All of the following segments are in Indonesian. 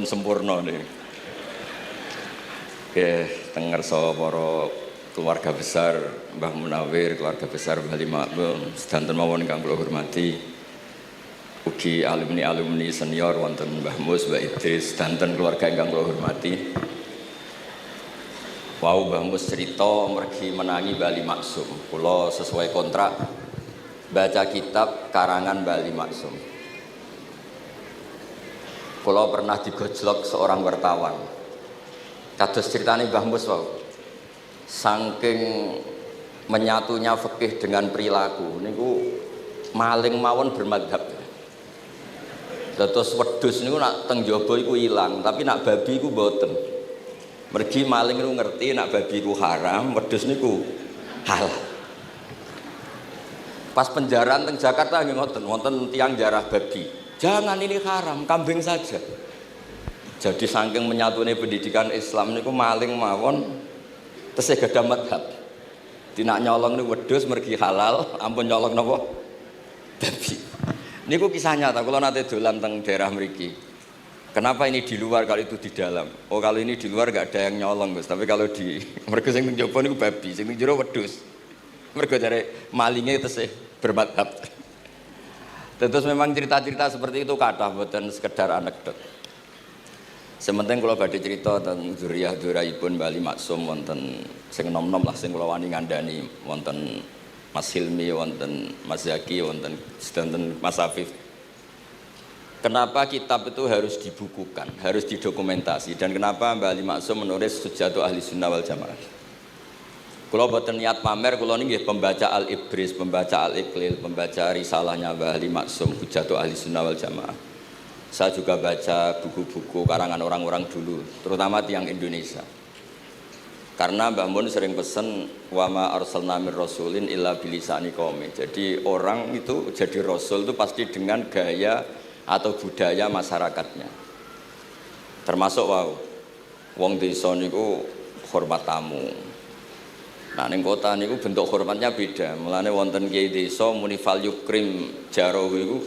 pun sempurna nih. Oke, tengerso para keluarga besar Mbah Munawir, keluarga besar Bali Makmum, sedanten mawon ingkang kula hormati. Ugi alumni senior wonten Mbah Mus, Mbah Idris, sedanten keluarga ingkang kula hormati. Wau Mbah Mus cerita mergi menangi Bali Maksum. Kula sesuai kontrak baca kitab karangan Bali Maksum. Kula pernah digojlok seorang wartawan. Kados ceritane Mbah Mus wau. Saking menyatunya fikih dengan perilaku niku maling mawon bermadhab. Terus wedhus niku nak teng jaba iku ilang, tapi nak babi iku mboten. Mergi maling niku ngerti nak babi iku haram, wedhus niku halal. Pas penjaraan teng Jakarta nggih ngoten, wonten tiyang jarah babi. Jangan ini haram, kambing saja. Jadi saking menyatune pendidikan Islam niku maling mawon tesih gadah madhab. Dinak nyolong niku wedhus mergi halal, ampun nyolong napa? Babi. Niku kisah nyata, kula nate dolan teng daerah mriki. Kenapa ini di luar kalau itu di dalam? Oh kalau ini di luar enggak ada yang nyolong, Gus. Tapi kalau di mergo sing teng jaba niku babi, sing teng jero wedhus. Mergo jare malinge tesih bermadhab. Terus memang cerita-cerita seperti itu kathah mboten sekedar anekdot. Sementing kula badhe cerita tentang dzurriyyah-dzurriyyahipun Bali Maksum wonten sing nom-nom lah sing kula wani ngandani wonten Mas Hilmi, wonten Mas Zaki, wonten sedanten Mas Afif. Kenapa kitab itu harus dibukukan, harus didokumentasi, dan kenapa Bali Maksum menulis Hujjatu Ahli Sunnah wal Jamaah? Kula boten niat pamer, kula niki pembaca Al-Ibris, pembaca Al-Iqlil, pembaca risalahnya Bali Maksum Hujjatu Ahli Sunnah wal Jamaah. Saya juga baca buku-buku karangan orang-orang dulu, terutama tiang Indonesia. Karena Mbah Mun sering pesen wa ma arsalna mir rasulin illa bilisani qaumi. Jadi orang itu jadi rasul itu pasti dengan gaya atau budaya masyarakatnya. Termasuk wong desa niku hormat tamu. Nah ning kota niku bentuk hormatnya beda. Mulane wonten kiai desa muni fal yukrim jarahu iku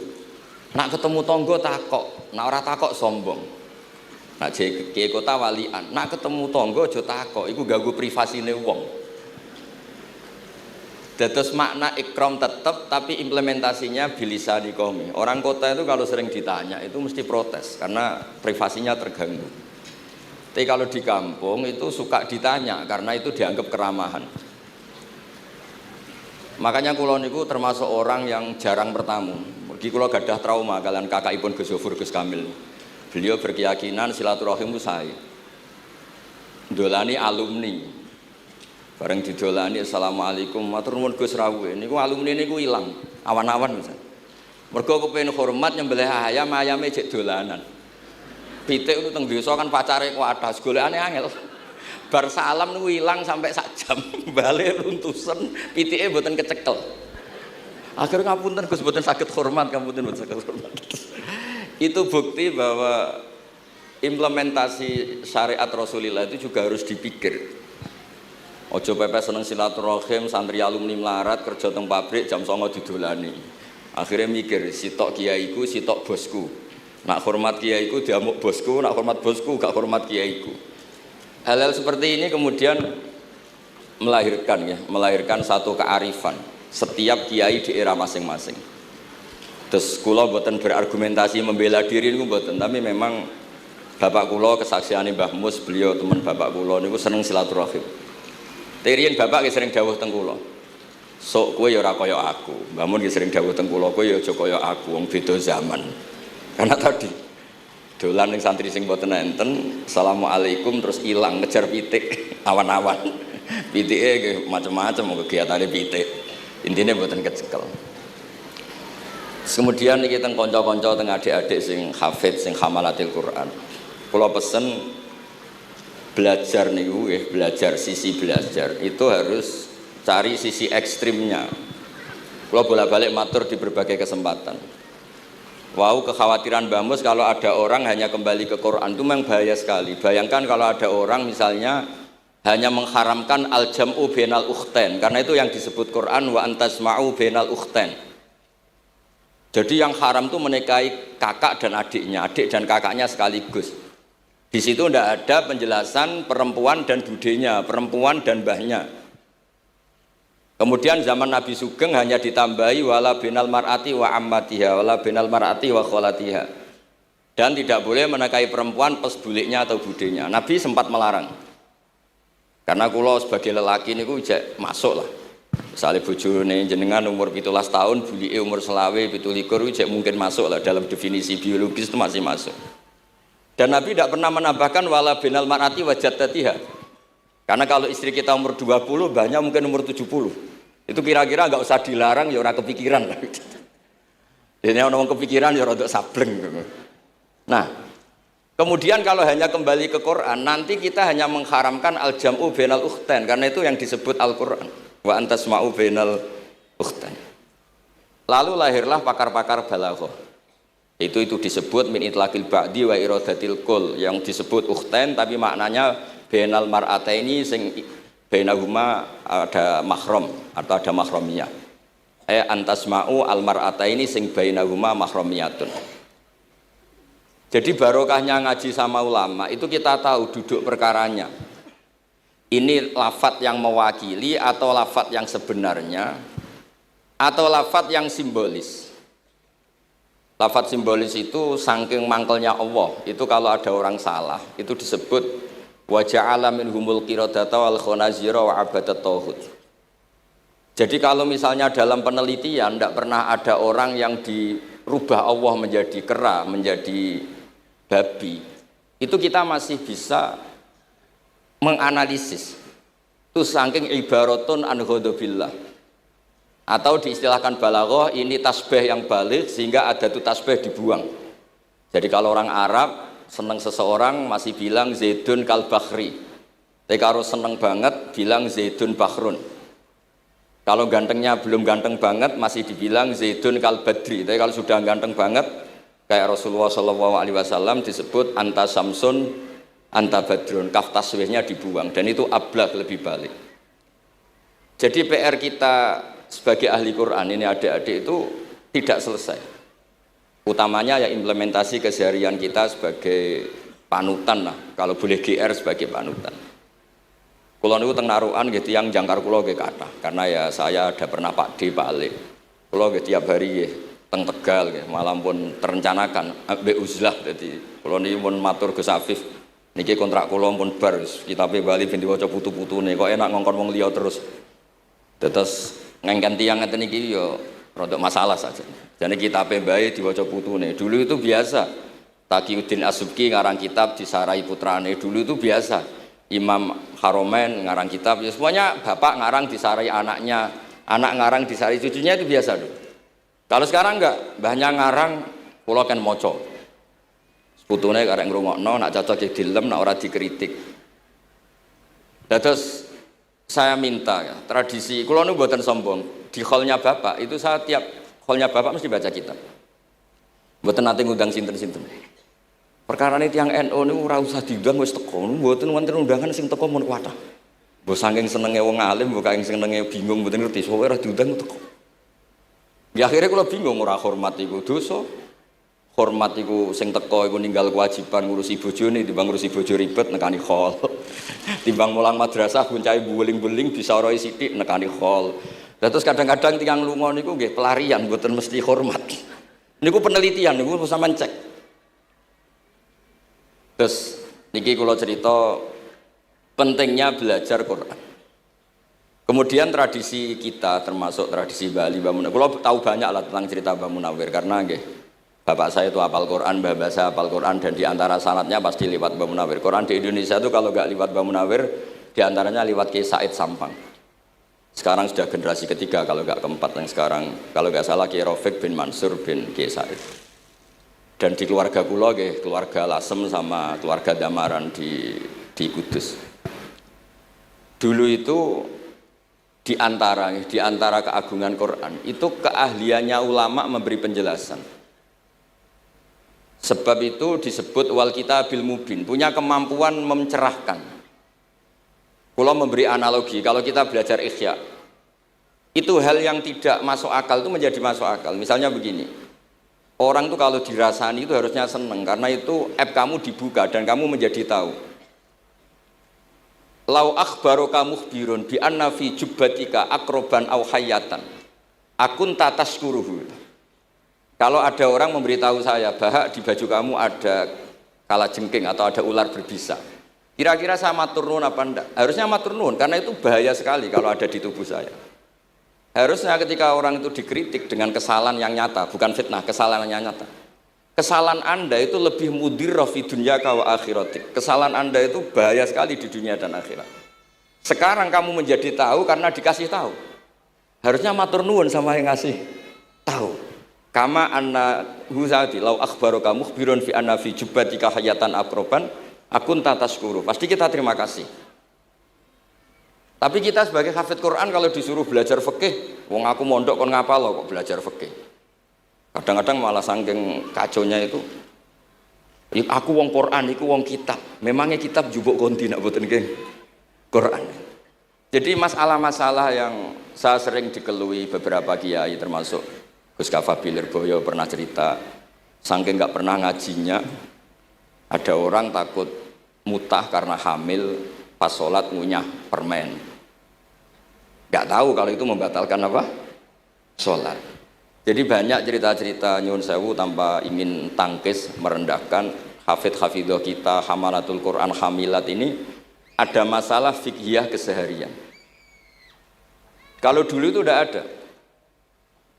nak ketemu tangga takok, nak ora takok sombong. Nak kiai kota walian, nak ketemu tangga aja takok, iku ganggu privasine wong. Dados makna ikram tetap, tapi implementasinya bilisani qaumi. Orang kota itu kalau sering ditanya itu mesti protes karena privasinya terganggu. Tapi kalau di kampung itu suka ditanya karena itu dianggap keramahan. Makanya kula niku termasuk orang yang jarang bertamu. Mergi kula gadah trauma kalian kakakipun Gus Zofur Gus Kamil. Beliau berkeyakinan silaturahim itu sae. Ndolani alumni. Bareng didolani assalamualaikum matur nuwun Gus rawuh. Niku alumni niku ilang, awan-awan misal. Mergo kepengin hormat nyembelih ayam, ayame jek dolanan. Pitik itu teng desa kan pacare kuwathah, golekane angel. Bar salam niku ilang sampai sak jam. Bale runtusen, pitike mboten kecekel. Akhirnya ngapunten Gus mboten saged hormat, ngapunten mboten saged hormat. Itu bukti bahwa implementasi syariat Rasulullah itu juga harus dipikir. Ojo pepes seneng silaturahim, santri alumni melarat kerja teng pabrik jam 09.00 didolani. Akhirnya mikir, sitok kiaiku, sitok bosku. Nak hormat kiaiku diamuk bosku, nak hormat bosku gak hormat kiaiku. Hal-hal seperti ini kemudian melahirkan satu kearifan setiap kiai di era masing-masing. Terus kula mboten berargumentasi membela diri niku mboten, tapi memang bapak kula kesaksiane Mbah Mus, beliau teman bapak kula niku seneng silaturahim. Terian bapak ki sering dawuh teng kula. Sok kowe ya ora kaya aku. Mbah Mun ki sering dawuh teng kula, kowe ya aja kaya aku, wong beda zaman. Karena tadi dolan ning santri sing mboten enten, assalamualaikum terus ilang ngejar pitik awan-awan. Pitike nggih macam-macam kegiatane pitik. Intine mboten kecekel. Kemudian iki teng kanca-kanca teng adik-adik sing hafid sing hamalatil Quran. Kula pesen belajar niku nggih, belajar sisi belajar itu harus cari sisi ekstrimnya. Kula bolak-balik matur di berbagai kesempatan. Wow, kekhawatiran Mbah Mus kalau ada orang hanya kembali ke Quran itu memang bahaya sekali. Bayangkan kalau ada orang misalnya hanya mengharamkan al-jam'u bainal ukhtain, karena itu yang disebut Quran wa antasma'u bainal ukhtain. Jadi yang haram itu menikahi kakak dan adiknya, adik dan kakaknya sekaligus. Di situ tidak ada penjelasan perempuan dan budenya, perempuan dan mbahnya. Kemudian zaman Nabi Sugeng hanya ditambahi wala binal mar'ati wa ammatiha, wala binal mar'ati wa kholatiha. Dan tidak boleh menikahi perempuan pas buliknya atau budenya. Nabi sempat melarang. Karena kula sebagai lelaki niku jek masuk lah. Misalnya bojone jenengan umur 17 tahun, bulike umur selawe 17 jek mungkin masuk lah dalam definisi biologis itu masih masuk. Dan Nabi tidak pernah menambahkan wala binal mar'ati wa jaddatiha. Karena kalau istri kita umur 20, banyak mungkin umur 70. Itu kira-kira enggak usah dilarang ya ora kepikiran. Dene ono wong kepikiran ya rada sableng. Nah, kemudian kalau hanya kembali ke Quran, nanti kita hanya mengharamkan al-jam'u bainal ukhtain karena itu yang disebut Al-Qur'an. Wa antasma'u bainal ukhtain. Lalu lahirlah pakar-pakar balaghah. Itu disebut min itlaqil ba'di wa iradatil kul, yang disebut ukhtain tapi maknanya bainal mar'ataini sing bainahuma ada mahram atau ada mahramiyah. Antasma'u al mar'ataini sing bainahuma mahramiyatun. Jadi barokahnya ngaji sama ulama itu kita tahu duduk perkaranya. Ini lafadz yang mewakili atau lafadz yang sebenarnya atau lafadz yang simbolis. Lafadz simbolis itu saking mangkelnya Allah. Itu kalau ada orang salah, itu disebut wa ja'ala minhumul qiradata wal khanazira wa abadat tauhid. Jadi kalau misalnya dalam penelitian tidak pernah ada orang yang dirubah Allah menjadi kera, menjadi babi. Itu kita masih bisa menganalisis. Itu saking ibaratun an ghadabillah. Atau diistilahkan balaghah ini tasbih yang balik sehingga ada tuh tasbih dibuang. Jadi kalau orang Arab senang seseorang masih bilang Zaidun kal bakhri. Tapi kalau senang banget bilang Zaidun bakhrun. Kalau gantengnya belum ganteng banget masih dibilang Zaidun kal badri. Tapi kalau sudah ganteng banget kayak Rasulullah SAW disebut anta samsun anta badrun. Kaf tasbihnya dibuang dan itu ablagh lebih balik. Jadi PR kita sebagai ahli Quran ini adik-adik itu tidak selesai. Utamanya ya implementasi keseharian kita sebagai panutan lah. Kalau boleh GR sebagai panutan. Kulo niku teng narukan nggih tiyang jangkar kulo nggih kathah. Karena ya saya ada pernah Pak D Pak Ale. Kulo nggih tiap hari nggih teng Tegal nggih, malam pun terencanakan ambek uzlah dadi kulo niki pun matur Gus Afif. Niki kontrak kulo pun bar kitabe Bali ben diwaca putu-putune kok enak ngongkon wong liya terus. Terus ngengken tiyang ngeten iki ya rodok masalah saja. Jane kitabe bae diwaca putune. Dulu itu biasa. Taqiyuddin As-Subki ngarang kitab disarai putrane. Dulu itu biasa. Imam Haromen ngarang kitab. Ya semuanya bapak ngarang disarai anaknya, anak ngarang disarai cucunya itu biasa dulu. Kalau sekarang enggak, mbahnya ngarang kula kan maca. Putune karek ngrungokno, nak cocok dilem, nak ora dikritik. Terus saya minta ya, tradisi kula niku mboten sombong. Di hallnya Bapak itu saya tiap hallnya Bapak mesti baca kitab. Mboten nate ngundang sinten-sinten. Perkarane tiyang NU niku ora usah diundang wis teko. Mboten wonten undangan sing teko mun kuwatah. Mbok saking senenge wong alim, mbok saking senenge bingung mboten ngerti sowe ora diundang teko. Ya akhirnya kula bingung ora hormat iku dosa. Hormat iku sing teko iku ninggal kewajiban ngurusi bojone timbang ngurusi bojo ribet nekani hall. Timbang mulang madrasah buncahe buling-buling bisa roe sithik nekani hall. Terus kadang-kadang tiyang lunga niku nggih pelarian mboten mesti hormat. Niku penelitian niku sampean cek. Terus niki kula cerita pentingnya belajar Quran. Kemudian tradisi kita termasuk tradisi Bali Mbah Munawir. Kula tahu banyak lah tentang cerita Mbah Munawir karena nggih bapak saya itu hafal Quran, mbah saya hafal Quran dan diantara sanadnya pasti lewat Mbah Munawir. Quran di Indonesia itu kalau nggak lewat Mbah Munawir, diantaranya lewat Kiai Said Sampang. Sekarang sudah generasi ketiga kalau nggak keempat yang sekarang. Kalau nggak salah Kiai Rafiq bin Mansur bin Kiai Said. Dan di keluarga kula nggih, keluarga Lasem sama keluarga Damaran di Kudus. Dulu itu di antara keagungan Quran itu keahliannya ulama memberi penjelasan. Sebab itu disebut wal kitabil mubin, punya kemampuan mencerahkan. Kalau memberi analogi, kalau kita belajar Ihya, itu hal yang tidak masuk akal itu menjadi masuk akal. Misalnya begini, Orang tuh kalau dirasani itu harusnya seneng karena itu app kamu dibuka dan kamu menjadi tahu. Lau akhbaru kamu birun bi anna fi jubbatika akroban au hayatan. Akun tataskuruhu. Kalau ada orang memberitahu saya bahwa di baju kamu ada kalajengking atau ada ular berbisa, kira-kira saya matur nuwun apa enggak? Harusnya matur nuwun karena itu bahaya sekali kalau ada di tubuh saya. Harusnya ketika orang itu dikritik dengan kesalahan yang nyata, bukan fitnah, kesalahan yang nyata. Kesalahan Anda itu lebih mudirrah fi dunyaka wa akhiratik. Kesalahan Anda itu bahaya sekali di dunia dan akhirat. Sekarang kamu menjadi tahu karena dikasih tahu. Harusnya matur nuwun sama yang ngasih tahu. Kama anna huzati lau akhbaraka mukhbirun fi anna fi jubbatika hayatan akroban akun tataskuru. Pasti kita terima kasih. Tapi kita sebagai hafid Quran kalau disuruh belajar fikih, wong aku mondok kon ngapal kok belajar fikih. Kadang-kadang malah saking kaconya itu, aku wong Quran, iku wong kitab. Memangnya kitab jubuk konti nak boten nggih Quran. Jadi masalah-masalah yang saya sering dikelui beberapa kiai termasuk Gus Kafabi Lirboyo pernah cerita, saking nggak pernah ngajinya, ada orang takut mutah karena hamil pas sholat ngunyah permen. Nggak tahu kalau itu membatalkan apa? Sholat. Jadi banyak cerita-cerita nyun sewu tanpa ingin tangkis merendahkan hafidh-hafidhah kita, hamalatul Quran, hamilat ini ada masalah fiqhiyah keseharian. Kalau dulu itu udah ada.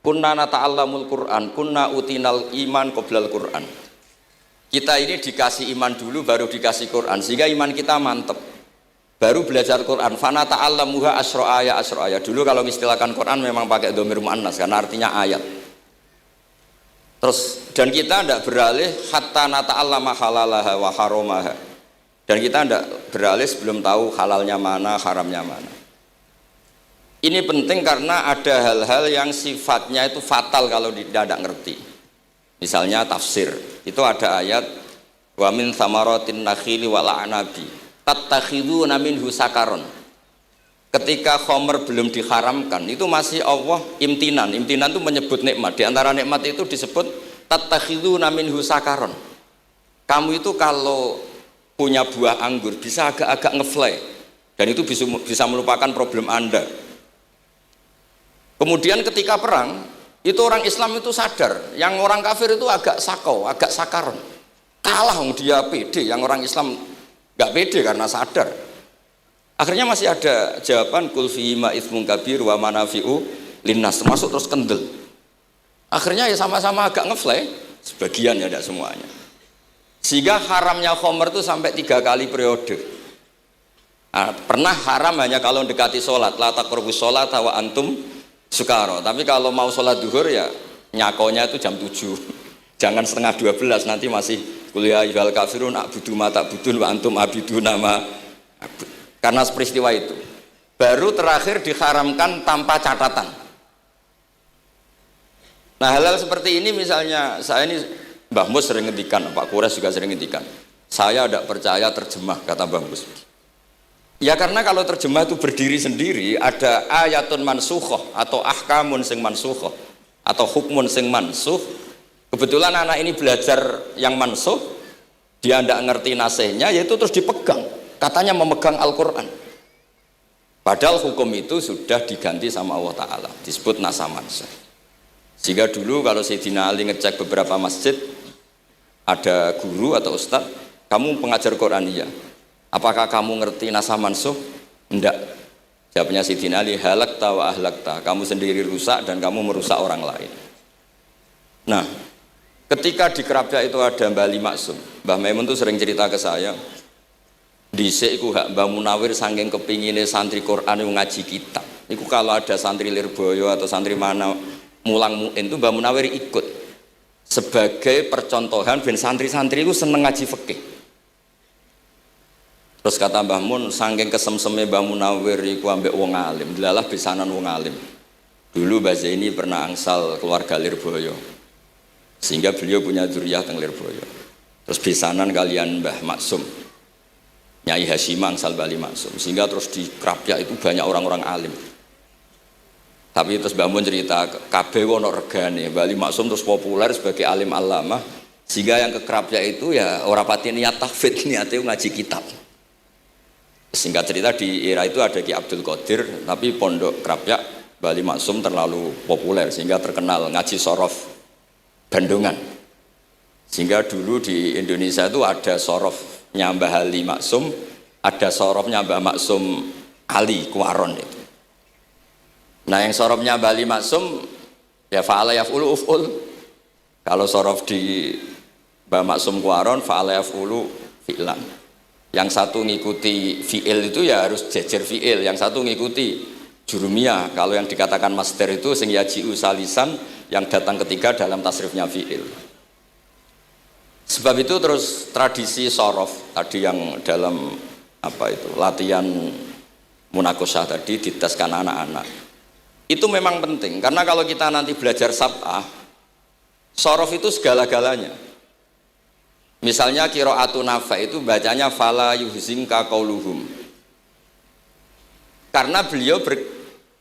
Kunna nata'allamul Quran, kunna utinal iman qoblal Quran. Kita ini dikasih iman dulu baru dikasih Quran sehingga iman kita mantep. Baru belajar Quran, fana ta'allamuha asro'aya. Dulu kalau mengistilahkan Quran memang pakai dhamir mu'annas karena artinya ayat. Terus dan kita tidak beralih hatta nata'allama halalaha wa haromaha. Dan kita tidak beralih sebelum tahu halalnya mana, haramnya mana. Ini penting karena ada hal-hal yang sifatnya itu fatal kalau tidak ngerti. Misalnya tafsir, itu ada ayat wa min thamaratin nakhili wa la'anabi tattakhiduna minhu sakaron. Ketika khomer belum diharamkan itu masih Allah imtinan itu menyebut nikmat. Di antara nikmat itu disebut tattakhiduna minhu sakaron. Kamu itu kalau punya buah anggur bisa agak-agak ngefly dan itu bisa melupakan problem Anda. Kemudian ketika perang itu orang Islam itu sadar, yang orang kafir itu agak sakau, agak sakaron. Kalah dia pede, yang orang Islam gak pede karena sadar. Akhirnya masih ada jawaban kul fihi ma itsmun kabir wa manafi'u linnas, termasuk terus kendel. Akhirnya ya sama-sama agak ngefly, sebagian ya tidak semuanya. Sehingga haramnya khomer itu sampai 3 kali periode. Nah, pernah haram hanya kalau mendekati sholat, la taqrabus sholat wa antum sukaro. Tapi kalau mau sholat duhur ya nyakonya itu jam 7. Jangan setengah 12 nanti masih kuliah ayyuhal kafirun a'budu ma ta'budun wa antum abiduna ma abud. Karena peristiwa itu baru terakhir diharamkan tanpa catatan. Nah hal-hal seperti ini misalnya saya ini Mbah Mus sering ngendikan, Pak Kures juga sering ngendikan, saya tidak percaya terjemah, kata Mbah Mus. Ya karena kalau terjemah itu berdiri sendiri, ada ayatun mansukhoh atau ahkamun sing mansukhoh atau hukmun sing mansuh. Kebetulan anak ini belajar yang mansuh, dia tidak ngerti nasihnya, yaitu terus dipegang, katanya memegang Al-Quran. Padahal hukum itu sudah diganti sama Allah Ta'ala, disebut nasah mansuh. Sehingga dulu kalau Sayyidina Ali ngecek beberapa masjid, ada guru atau ustadz, kamu pengajar Quran iya, apakah kamu ngerti nasah mansuh? Enggak. Jawabnya Sayyidina Ali, halakta wa ahlakta, kamu sendiri rusak dan kamu merusak orang lain. Nah, ketika di Kerapia itu ada Mbah Ali Maksum, Mbah Maimun tuh sering cerita ke saya, dhisik iku hak Mbah Munawir saking kepingine santri Quran yang ngaji kitab. Iku kalau ada santri Lirboyo atau santri mana mulang muin itu Mbah Munawir ikut sebagai percontohan ben santri-santri itu seneng ngaji fikih. Terus kata Mbah Mun, saking kesemseme Mbah Munawir iku ambek wong alim, delalah besanan wong alim. Dulu Mbah Zaini pernah angsal keluarga Lirboyo, sehingga beliau punya dzurriyyah teng Lirboyo. Terus besanan kalian Mbah Maksum, Nyai Hasyim angsal Bali Maksum, sehingga terus di Krapyak itu banyak orang-orang alim. Tapi terus Mbah Mun cerita kabeh ono regane, Bali Maksum terus populer sebagai alim alama, sehingga yang ke Krapyak itu ya ora pati niat tahfidz, niate ngaji kitab. Singkat cerita di era itu ada Ki Abdul Qadir, tapi pondok Krapyak Bali Maksum terlalu populer sehingga terkenal ngaji sorof Bandungan. Sehingga dulu di Indonesia itu ada sorofnya Mbah Ali Maksum, ada sorofnya Mbah Maksum Ali Kuaron itu. Nah yang sorofnya Bali Maksum ya fa'ala yaf'ulu uf'ul. Kalau sorof di Mbah Maksum Kuaron fa'ala yaf'ulu fi'lan. Yang satu ngikuti fi'il itu ya harus jejer fi'il, yang satu ngikuti jurumiyah. Kalau yang dikatakan master itu sing yaji'u salisan, yang datang ketiga dalam tasrifnya fi'il. Sebab itu terus tradisi sorof tadi yang dalam apa itu latihan munakosah tadi diteskan anak-anak. Itu memang penting, karena kalau kita nanti belajar sab'ah, sorof itu segala-galanya. Misalnya qiraatun Nafi' itu bacanya fala yuhzinka qauluhum. Karena beliau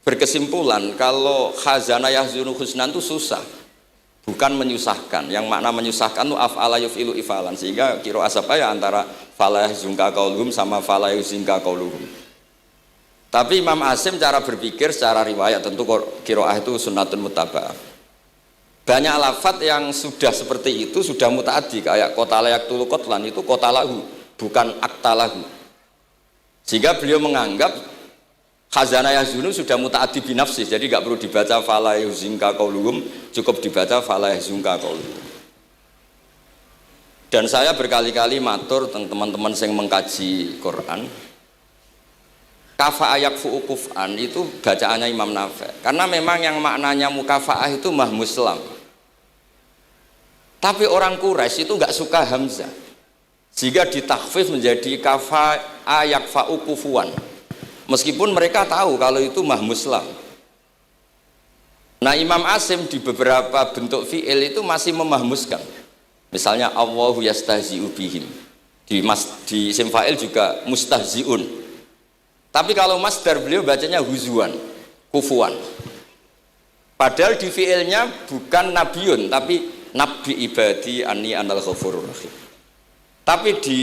berkesimpulan kalau khazana yahzunu husnan itu susah, bukan menyusahkan. Yang makna menyusahkan itu af'ala yuf'ilu ifalan, sehingga qiraat apa ya antara fala yuhzinka qauluhum sama fala yuhzinka qauluhum. Tapi Imam Asim cara berpikir secara riwayat tentu qiraah itu sunnatun muttaba'ah. Banyak lafadz yang sudah seperti itu sudah mutaaddi, kayak qatala yaqtulu qatlan itu qatalahu bukan aktalahu. Sehingga beliau menganggap khazana yahzunu sudah mutaaddi binafsi, jadi enggak perlu dibaca fala yuhzinka qauluhum, cukup dibaca fala yahzunka qauluhum. Dan saya berkali-kali matur teman-teman yang mengkaji Quran, kafa'ah yakfu'u kuf'an itu bacaannya Imam Nafi', karena memang yang maknanya mukafa'ah itu mahmuslam. Tapi orang Quraisy itu enggak suka hamzah, sehingga ditakhfif menjadi kafa'ah yakfa'u kufuan, meskipun mereka tahu kalau itu mahmuslam. Nah Imam Asim di beberapa bentuk fi'il itu masih memahmuskan, misalnya Allahu yastahzi'u bihim, di isim fa'il juga mustahzi'un. Tapi kalau masdar beliau bacanya huzuan, kufuan. Padahal di fi'ilnya bukan nabiun, tapi nabi ibadi anni anal ghafurur rahim. Tapi di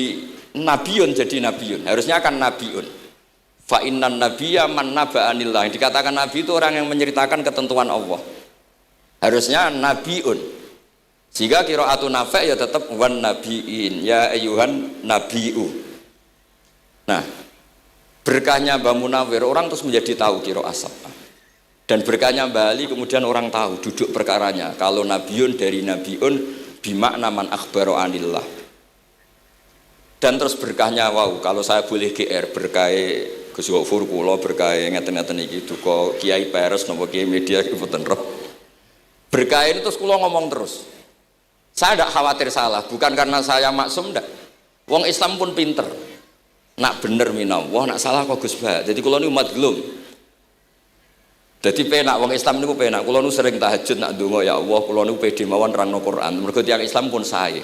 nabiun jadi nabiun, harusnya kan nabiun. Fa innan nabiyya man naba'anillah. Dikatakan nabi itu orang yang menceritakan ketentuan Allah. Harusnya nabiun. Sehingga qiraatun Nafi' ya tetap wan nabiin, ya ayyuhan nabiu. Nah, berkahnya Mbah Munawir orang terus menjadi tahu qiraat sab'ah. Dan berkahnya Mbah Ali kemudian orang tahu duduk perkaranya. Kalau nabiun dari nabiun bimakna man akhbaro anillah. Dan terus berkahnya wow, kalau saya boleh GR berkah Gus Gofur kula berkah ngeten-ngeten iki duka Kiai Peres napa Kiai Media iki mboten roh. Berkah ini terus kula ngomong terus. Saya tidak khawatir salah, bukan karena saya maksum ndak. Wong Islam pun pinter. Nak bener minallah, nak salah kok Gus Bah. Jadi kula niku madlum. Jadi penak wong Islam niku penak. Kula niku sering tahajud nak ndonga ya Allah, kula niku pede mawon nerangno Quran. Mergo tiyang Islam pun sae.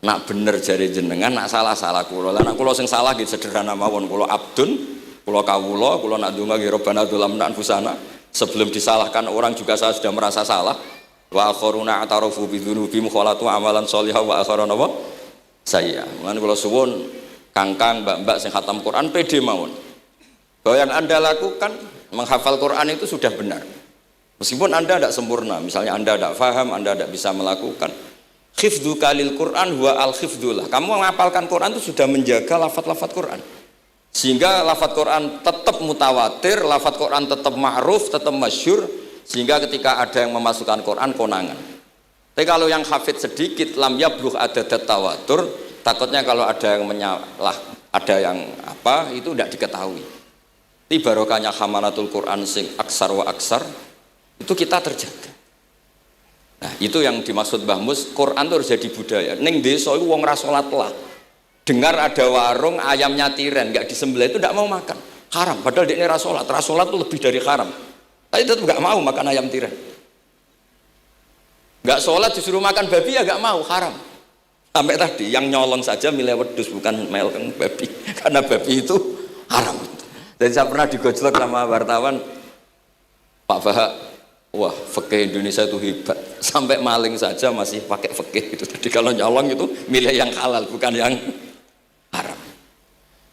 Nak bener jare jenengan, nak salah kula. Lah nak kula sing salah nggih sederhana mawon, kula abdun, kula kawula, kula nak ndonga nggih Rabbana dzalamna anfusana. Sebelum disalahkan orang juga saya sudah merasa salah. Wa akharuna atarafu bi dzunubihim khalatu amalan sholihan wa akharuna wa sayya. Mulane kula suwun kangkang mbak-mbak sing khatam Quran pede mawon bahwa yang Anda lakukan menghafal Quran itu sudah benar, meskipun Anda tidak sempurna. Misalnya Anda tidak faham, Anda tidak bisa melakukan khifdhu kalil Quran huwa al khifdullah. Kamu menghafalkan Quran itu sudah menjaga lafaz-lafaz Quran, sehingga lafaz Quran tetap mutawatir, lafaz Quran tetap ma'ruf, tetap masyhur, sehingga ketika ada yang memasukkan Quran konangan. Tapi kalau yang hafid sedikit lam yablugh adadat tawatur, takutnya kalau ada yang menyalah, ada yang apa itu tidak diketahui. Di barokahnya hamalatul Quran sing aksar wa aksar itu kita terjaga. Nah itu yang dimaksud Mbah Mus, Quran itu harus jadi budaya. Ning desa itu wong ra salat lah, dengar ada warung ayamnya tiren nggak disembelih itu tidak mau makan, haram. Padahal dia ra salat itu lebih dari haram. Tapi tetap nggak mau makan ayam tiren. Nggak sholat disuruh makan babi ya nggak mau, haram. Sampai tadi yang nyolong saja milih wedus bukan meleng babi, karena babi itu haram. Jadi saya pernah digojlok sama wartawan, Pak Bahak, wah fikih Indonesia itu hebat, sampai maling saja masih pakai fikih itu. Jadi kalau nyolong itu milih yang halal bukan yang haram.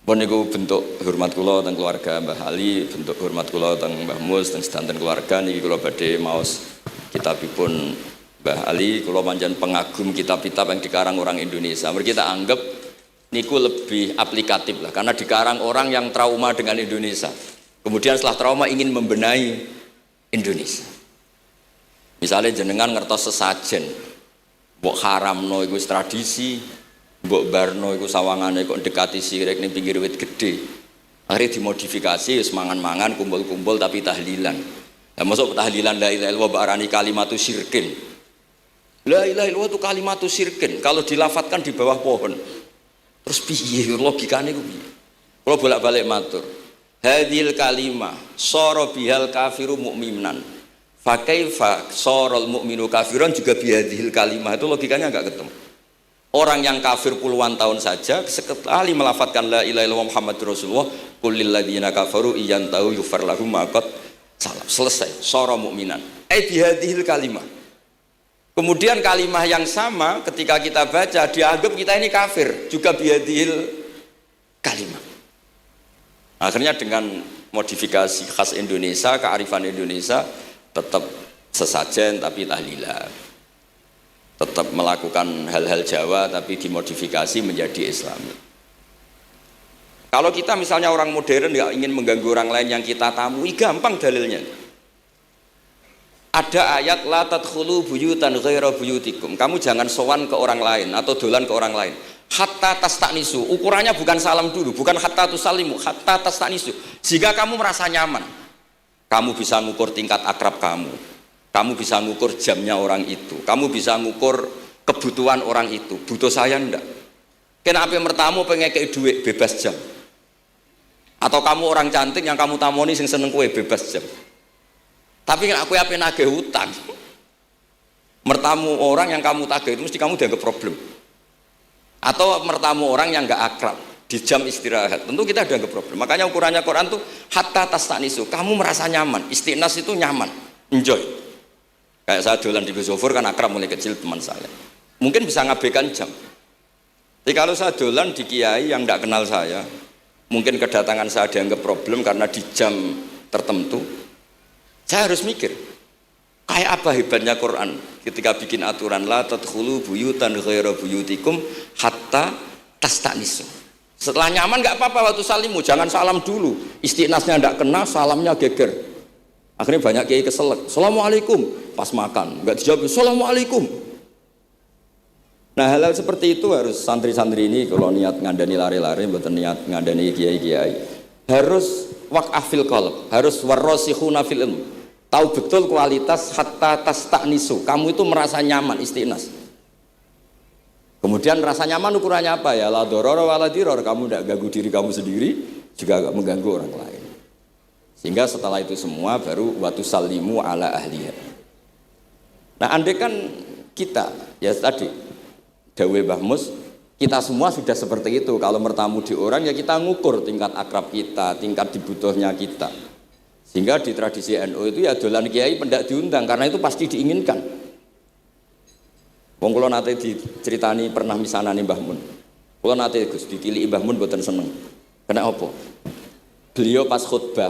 Pun niku bentuk hormat kula teng keluarga Mbah Ali, bentuk hormat kula teng Mbah Mus teng sedanten keluarga niki kula badhe maos kitabipun Mbah Ali. Kula pancen pengagum kitab-kitab yang dikarang orang Indonesia. Mereka kita anggap niku lebih aplikatif lah karena dikarang orang yang trauma dengan Indonesia. Kemudian setelah trauma ingin membenahi Indonesia. Misalnya jenengan ngertos sesajen, mbok haramno iku tradisi, mbok barno iku sawangane kok dekati sirik ning pinggir wit gede. Akhirnya dimodifikasi wis mangan-mangan kumpul-kumpul tapi tahlilan. Lah masuk tahlilan la ilaha illallah barani kalimatu syirkin. La ilaha illallah itu kalimatu syirkin kalau dilafatkan di bawah pohon. Terus piye logikane ku piye? Kalau bolak-balik matur. Hadil kalimah soro bihal kafiru mu'minan fakaifa sorol mu'minu kafiron juga bihadil kalimah. Itu logikanya enggak ketemu. Orang yang kafir puluhan tahun saja sekali melafatkan la ilaha illallah Muhammadur Rasulullah qul lil ladzina kafaru iyantahu yufar lahum maqad salam. Selesai soro mu'minan bihadil kalimah. Kemudian kalimah yang sama ketika kita baca dianggap kita ini kafir juga bihadil kalimah. Akhirnya dengan modifikasi khas Indonesia, kearifan Indonesia tetap sesajen tapi tahlilan. Tetap melakukan hal-hal Jawa tapi dimodifikasi menjadi Islam. Kalau kita misalnya orang modern nggak ingin mengganggu orang lain yang kita tamui, gampang dalilnya. Ada ayat la tadkhulu buyutan ghaira buyutikum. Kamu jangan sowan ke orang lain atau dolan ke orang lain. Hatta tastanisu, ukurannya bukan salam dulu, bukan hatta tusalimu, hatta tastanisu. Jika kamu merasa nyaman, kamu bisa ngukur tingkat akrab kamu, kamu bisa ngukur jamnya orang itu, kamu bisa ngukur kebutuhan orang itu. Butuh saya ndak? Kenapa mertamu pengen kayak duit bebas jam? Atau kamu orang cantik yang kamu tamoni sing seneng kue bebas jam? Tapi aku apa nagih hutang? Mertamu orang yang kamu tagih itu mesti kamu dianggap problem. Atau mertamu orang yang nggak akrab di jam istirahat, tentu kita ada problem. Makanya ukurannya Quran tuh hatta tastanisu, kamu merasa nyaman. Istinas itu nyaman, enjoy. Kayak saya dolan di Gusofur kan akrab mulai kecil teman saya, mungkin bisa ngabaikan jam. Tapi kalau saya dolan di kiai yang nggak kenal saya, mungkin kedatangan saya dianggap problem karena di jam tertentu. Saya harus mikir kayak apa hebatnya Quran ketika bikin aturan la tadkhulu buyutan ghaira buyutikum hatta tastanisu. Setelah nyaman nggak apa-apa waktu salimu, jangan salam dulu. Istinasnya nggak kena, salamnya geger. Akhirnya banyak kiai keselak. Assalamualaikum pas makan, nggak dijawab. Assalamualaikum. Nah hal-hal seperti itu harus santri-santri ini kalau niat ngandani lari-lari, bukan niat ngandani kiai-kiai. Harus waqafil qalb, harus warrasikhuna fil ilm. Tahu betul kualitas hatta tastanisu. Kamu itu merasa nyaman istinas. Kemudian rasa nyaman ukurannya apa ya? La dororo wala diror. Kamu tidak ganggu diri kamu sendiri, juga gak mengganggu orang lain. Sehingga setelah itu semua baru watu salimu ala ahliya. Nah andai kan kita ya tadi Dawe Mbah Mus, kita semua sudah seperti itu. Kalau bertamu di orang ya kita ngukur tingkat akrab kita, tingkat dibutuhnya kita. Sehingga di tradisi NU itu ya dolan kiai pendak diundang karena itu pasti diinginkan. Wong kula nate diceritani pernah misanani Mbah Mun. Kula nate Gus ditili Mbah Mun mboten seneng. Kena apa? Beliau pas khutbah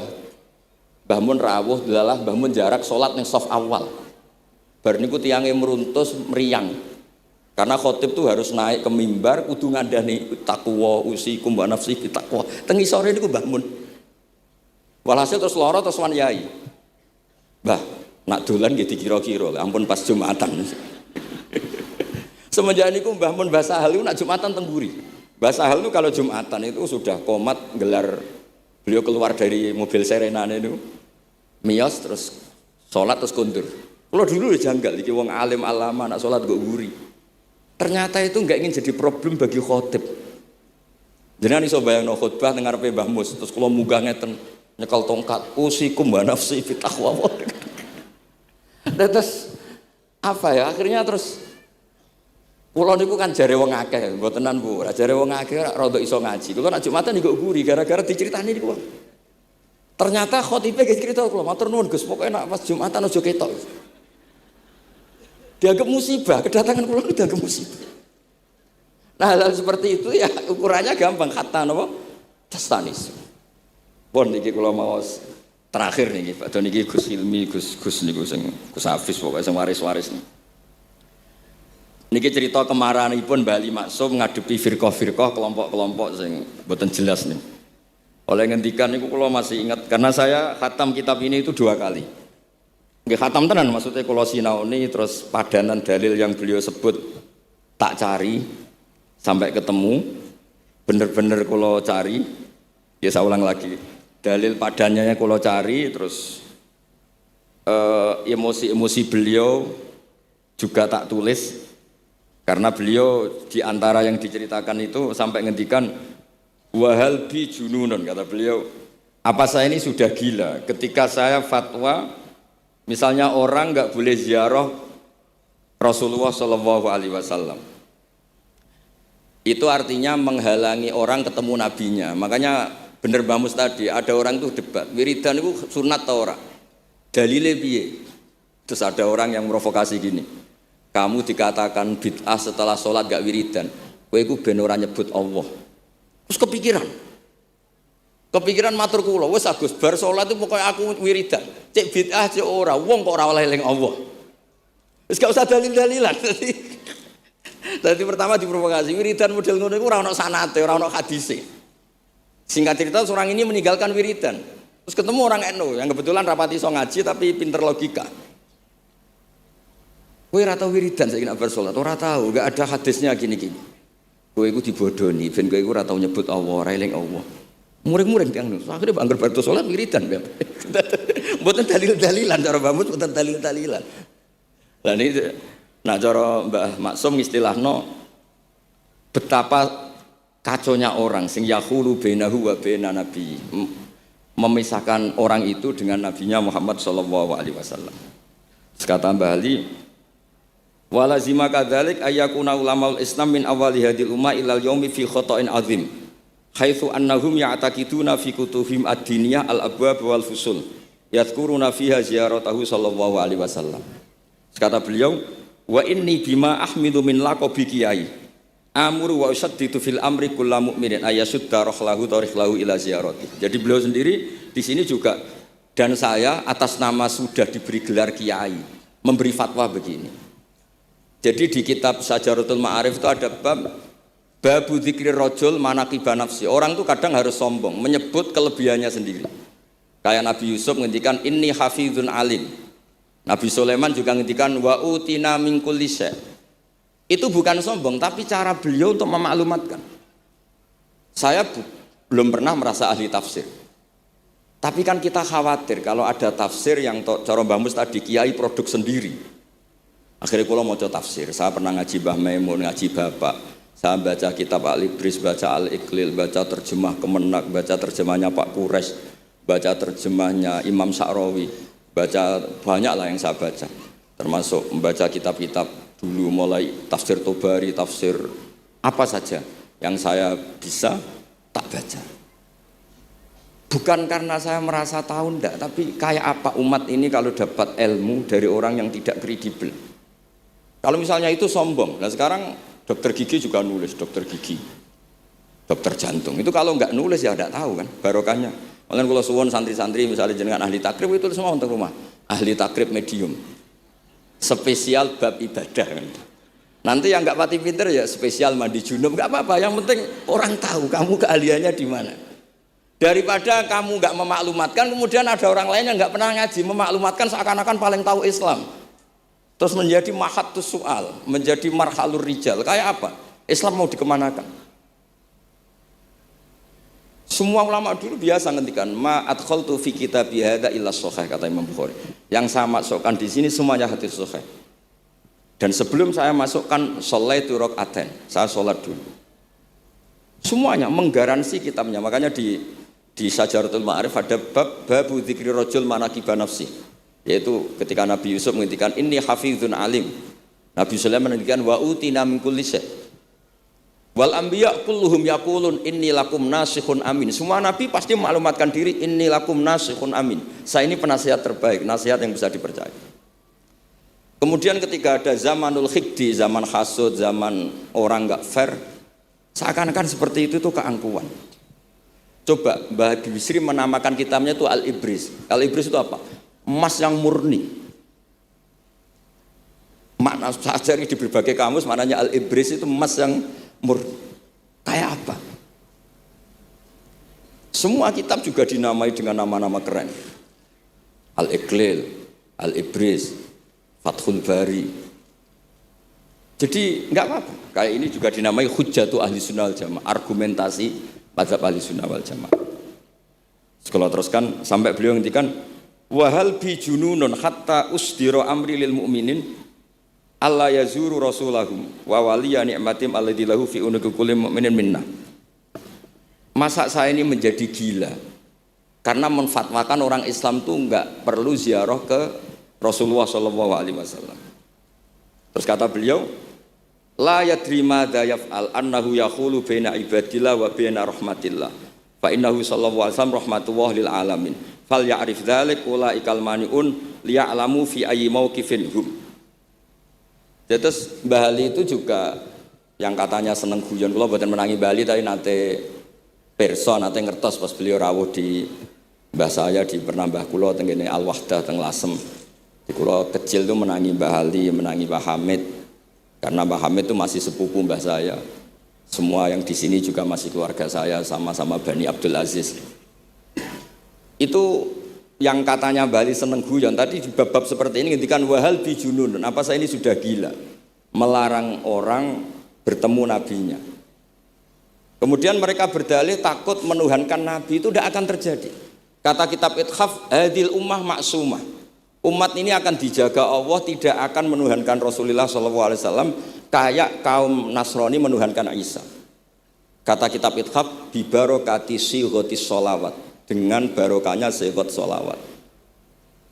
Mbah Mun rawuh delalah Mbah Mun jarak salat ning saf awal. Bar niku tiyange meruntus meriang. Karena khotib tuh harus naik ke mimbar kudu ngandani takwa usikum wa nafsi takwa. Teng isore niku Mbah Mun. Walhasil terus loro terus wan yai. Mbah, nak dolan nggih dikira-kira, ampun pas Jumatan. Semenjak niku Mbah Mun Mbah Sahal itu nak Jumatan tengguri. Mbah Sahal itu kalau Jumatan itu sudah komat gelar, beliau keluar dari mobil serenane itu. Miyos terus sholat terus kundur. Kalau dulu janggal iki wong alim alama nak sholat kok guri. Ternyata itu enggak ingin jadi problem bagi khotib. Jenengan iso bayangno khutbah ning ngarepe Mbah Mus terus kula munggah ngeten nyekel tongkat usikum wa nafsi fi taqwa. Terus apa ya akhirnya terus kula niku kan jare wong akeh mbotenan Bu, jare wong akeh rada iso ngaji. Kula nek Jumatan niku guri gara-gara diceritani niku. Ternyata khotibnya gak cerita kula, matur nuwun Gus, pokoke nek pas Jumatan aja ketok. Dianggap musibah, kedatangan kula dianggap musibah. Nah, hal seperti itu ya ukurannya gampang, kata napa? Tastanis. Pun niki kula mau terakhir niki, Pak niki Gus Hilmi, Gus niku sing Gus Hafiz pokoke sing waris-waris niki. Niki cerita kemarahanipun Bali Maksum ngadepi firqah-firqah kelompok-kelompok sing mboten jelas nih. Oleh ngendikan niku kula masih ingat karena saya khatam kitab ini itu 2 kali. Nggih khatam tenan maksudnya kula sinaoni terus padanan dalil yang beliau sebut tak cari sampai ketemu bener-bener kula cari. Ya saya ulang lagi. Dalil padannya kula cari terus emosi-emosi beliau juga tak tulis karena beliau di antara yang diceritakan itu sampai ngendikan wahal bi jununun, kata beliau, apa saya ini sudah gila ketika saya fatwa misalnya orang nggak boleh ziarah Rasulullah Shallallahu Alaihi Wasallam, itu artinya menghalangi orang ketemu nabinya. Makanya bener Mbah Mus tadi ada orang tuh debat wiridan itu sunat atau ora, dalile piye? Terus ada orang yang provokasi gini, kamu dikatakan bid'ah setelah sholat gak wiridan, kowe iku ben ora nyebut Allah. Terus kepikiran matur kula, wis Agus bar salat itu pokoknya aku wiridan. Cek bid'ah cek ora, wong kok ora oleh eling Allah. Wis gak usah dalil-dalilan. Dadi pertama diprovokasi, wiridan model ngono iku ora ono sanate, ora ono hadise. Singkat cerita orang ini meninggalkan wiridan. Terus ketemu orang NU yang kebetulan rapati iso ngaji tapi pinter logika. Kowe ora tau wiridan saiki nek bar salat, ora tau, gak ada hadisnya gini-gini. Kowe iku dibodoni, ben kowe iku ora tau nyebut Allah, ora eling Allah. Muring-muring tiyang niku. Akhire anggar bar salat wiridan. Mboten dalil-dalilan cara Mbah Mus, mboten dalil-dalilan. Lah niki nah cara Mbah Maksum istilahno betapa kaconya orang sing yahulu bainahu wa baina nabi. Memisahkan orang itu dengan nabinya Muhammad sallallahu alaihi wasallam. Kata Mbah Ali, walazima kadzalik ayyakuna ulamaul Islam min awali hadil umma ilal yaumi fi khata'in azim haitsu annahum ya'taqiduna fi kutubihim ad-diniyah al-abwab wal fusul yadhkuruna fiha ziyaratahu sallallahu alaihi wasallam. Kata beliau, wa inni bima ahmidu min laqabi kiai amuru wa usaddidu fil amri kullu mu'minin ayasudda rahlahu tariklahu ila ziyarati. Jadi beliau sendiri di sini juga dan saya atas nama sudah diberi gelar kiai memberi fatwa begini. Jadi di kitab Syajaratul Ma'arif itu ada babu dzikri rajul manaqiba nafsi. Orang tuh kadang harus sombong, menyebut kelebihannya sendiri. Kayak Nabi Yusuf ngendikan inni hafizun alim. Nabi Sulaiman juga ngendikan wa utina min kulli syai'. Itu bukan sombong, tapi cara beliau untuk memaklumatkan. Saya belum pernah merasa ahli tafsir. Tapi kan kita khawatir kalau ada tafsir yang cara Mbah Mus tadi kiai produk sendiri. Akhirnya kalau mau tafsir, saya pernah ngaji Mbah Maimun, ngaji Bapak, saya baca kitab Al-Ibris, baca Al-Iqlil, baca terjemah Kemenak, baca terjemahnya Pak Quraisy, baca terjemahnya Imam Sa'rawi, baca banyak lah yang saya baca, termasuk membaca kitab-kitab dulu mulai tafsir Tobari, tafsir apa saja yang saya bisa tak baca. Bukan karena saya merasa tahu enggak, tapi kayak apa umat ini kalau dapat ilmu dari orang yang tidak kredibel. Kalau misalnya itu sombong, nah sekarang dokter gigi juga nulis, dokter gigi, dokter jantung, itu kalau nggak nulis ya nggak tahu kan barokahnya. Makanya kalau suwon santri-santri misalnya jenengan ahli takrib itu semua untuk rumah, ahli takrib medium, spesial bab ibadah kan. Nanti yang nggak pati pinter ya spesial mandi junub, nggak apa-apa, yang penting orang tahu kamu keahliannya di mana. Daripada kamu nggak memaklumatkan, kemudian ada orang lain yang nggak pernah ngaji memaklumatkan seakan-akan paling tahu Islam. Terus menjadi mahatus soal, menjadi marhalur rijal. Kayak apa? Islam mau dikemanakan? Semua ulama dulu biasa ngendikan ma adkhaltu fi kitabi hadza illa shahih, kata Imam Bukhari. Yang saya masukkan di sini semuanya hadis sahih. Dan sebelum saya masukkan sholaitu rakaatain, saya sholat dulu. Semuanya menggaransi kitabnya. Makanya di Syajaratul Ma'arif ada babu dzikri rajul manaqiba nafsi. Yaitu ketika Nabi Yusuf menghentikan inni hafizun alim, Nabi Sulaiman menghentikan wa utina min kulli syai'. Wal anbiya kulluhum yaqulun inni lakum nasikhun amin. Semua nabi pasti maklumatkan diri inni lakum nasikhun amin. Saya ini penasihat terbaik, nasihat yang bisa dipercaya. Kemudian ketika ada zamanul khiddi, zaman hasud, zaman orang enggak fair, seakan-akan seperti itu tuh keangkuhan. Coba Mbah Bisri menamakan kitabnya itu Al-Ibris. Al-Ibris itu apa? Emas yang murni. Makna saya cari di berbagai kamus maknanya Al-Ibris itu emas yang murni. Kayak apa? Semua kitab juga dinamai dengan nama-nama keren. Al-Iqlil, Al-Ibris, Fathul Bari. Jadi enggak apa-apa. Kayak ini juga dinamai Hujjatu Ahli Sunnah wal Jamaah, argumentasi mazhab Ahli Sunnah wal Jamaah. Sekolah teruskan sampai beliau ngendikan wahal bi jununun hatta usdira amri lil mu'minin Allah yazuru rasulahum wa waliya ni'matim alladzi lahu fi unuqi kulli mu'minin minna. Masa saya ini menjadi gila karena menfatwakan orang Islam tuh enggak perlu ziarah ke Rasulullah sallallahu alaihi wasallam. Terus kata beliau, la yadri madza yaf'al annahu yaqulu baina ibadillah wa baina rahmatillah. Fa innahu sallallahu alaihi wasallam rahmatullah lil alamin. Fal ya'rif dzalik ulaikal maniun liya'lamu fi ayyi mauqifin hum. Terus Mbah Ali itu juga yang katanya seneng guyon, kula mboten menangi Mbah Ali tapi nate pirsa nate ngertos pas beliau rawuh di mbah saya di pernambah kula teng kene Al Wahdah teng Lasem. Di kula kecil itu menangi Mbah Ali, menangi Mbah Hamid. Karena Mbah Hamid itu masih sepupu mbah saya. Semua yang di sini juga masih keluarga saya, sama-sama Bani Abdul Aziz. Itu yang katanya Bali seneng guyon tadi di bab-bab seperti ini ngendikan wahal bijunun, apa saya ini sudah gila melarang orang bertemu nabinya. Kemudian mereka berdalih takut menuhankan nabi, itu tidak akan terjadi. Kata kitab Ithaf hadil ummah maksumah, umat ini akan dijaga Allah, tidak akan menuhankan Rasulullah SAW kayak kaum Nasrani menuhankan Isa. Kata kitab Ithaf bibarokati sighotis sholawat, dengan barokahnya sigot sholawat.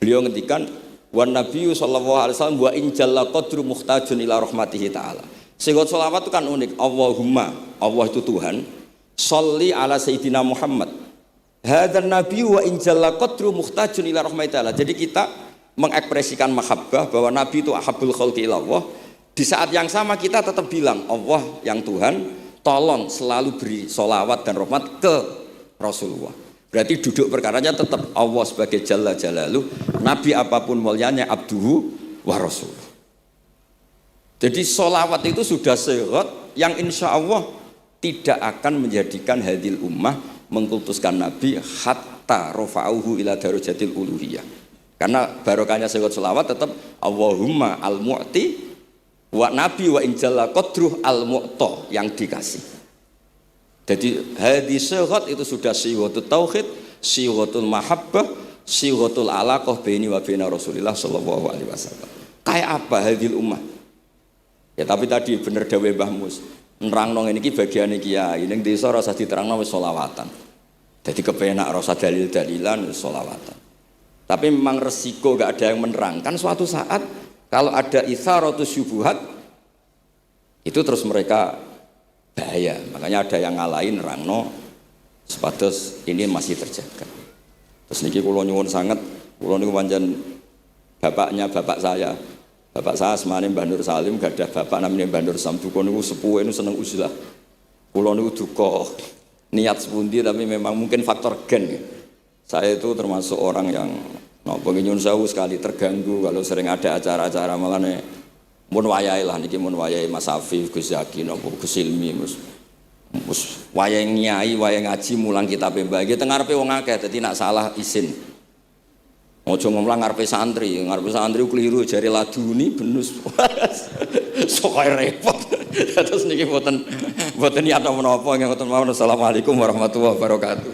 Beliau ngendikan wan nabiyyu sallallahu alaihi wasallam wa in jalla qadru muhtajun ila rahmatihi ta'ala. Sigot sholawat itu kan unik. Allahumma, Allah itu Tuhan, sholli ala sayyidina Muhammad. Hadzal nabiyyu wa in jalla qadru muhtajun ila rahmatihi ta'ala. Jadi kita mengekspresikan mahabbah bahwa nabi itu ahabbul khalqi ila Allah. Di saat yang sama kita tetap bilang Allah yang Tuhan, tolong selalu beri sholawat dan rahmat ke Rasulullah. Berarti duduk perkaranya tetap Allah sebagai Jalla Jalaluh, Nabi apapun mulianya abduhu wa rasuluh. Jadi sholawat itu sudah sehat yang insya Allah tidak akan menjadikan hadil ummah mengkultuskan Nabi hatta rofa'uhu ila darajatil uluhiyah. Karena barokahnya sehat sholawat tetap Allahumma al-mu'ti wa Nabi wa injalla qadruh al-mu'ta yang dikasih. Jadi hadis sehat itu sudah siwatul tauhid, siwatul mahabbah, siwatul alaqah baini wa baina Rasulillah sallallahu alaihi wasallam. Kayak apa hadil ummah? Ya tapi tadi bener dawuh Mbah Mus. Nerangno ngene iki bagiane kiai, ning desa rasa diterangno wis selawatan. Jadi kepenak rasa dalil-dalilan wis selawatan. Tapi memang resiko enggak ada yang menerangkan suatu saat kalau ada itsaratus syubhat itu terus mereka bahaya, makanya ada yang ngalahin rangno sepatus ini masih terjaga. Terus niki kula nyuwun sangat, kula niku pancen bapaknya bapak saya. Bapak saya semane Mbah Nur Salim, gadah bapak namanya Mbah Nur Sam. Duka niku sepuhe niku seneng uzlah. Kula niku duka niat sepundi tapi memang mungkin faktor gen. Saya itu termasuk orang yang napa nyuwun sewu sekali terganggu kalau sering ada acara-acara malane mun wayahe lah niki mun wayahe Mas Afif, Gus Zaki napa Gus Ilmi mus wayahe nyai, wayahe ngaji mulang kitabe Mbah. Iki teng ngarepe wong akeh dadi nak salah izin. Ojo ngomong ngarepe santri keliru jari laduni benus. Sok repot. Terus niki mboten niat menapa nggih ngoten mawon. Assalamualaikum warahmatullahi wabarakatuh.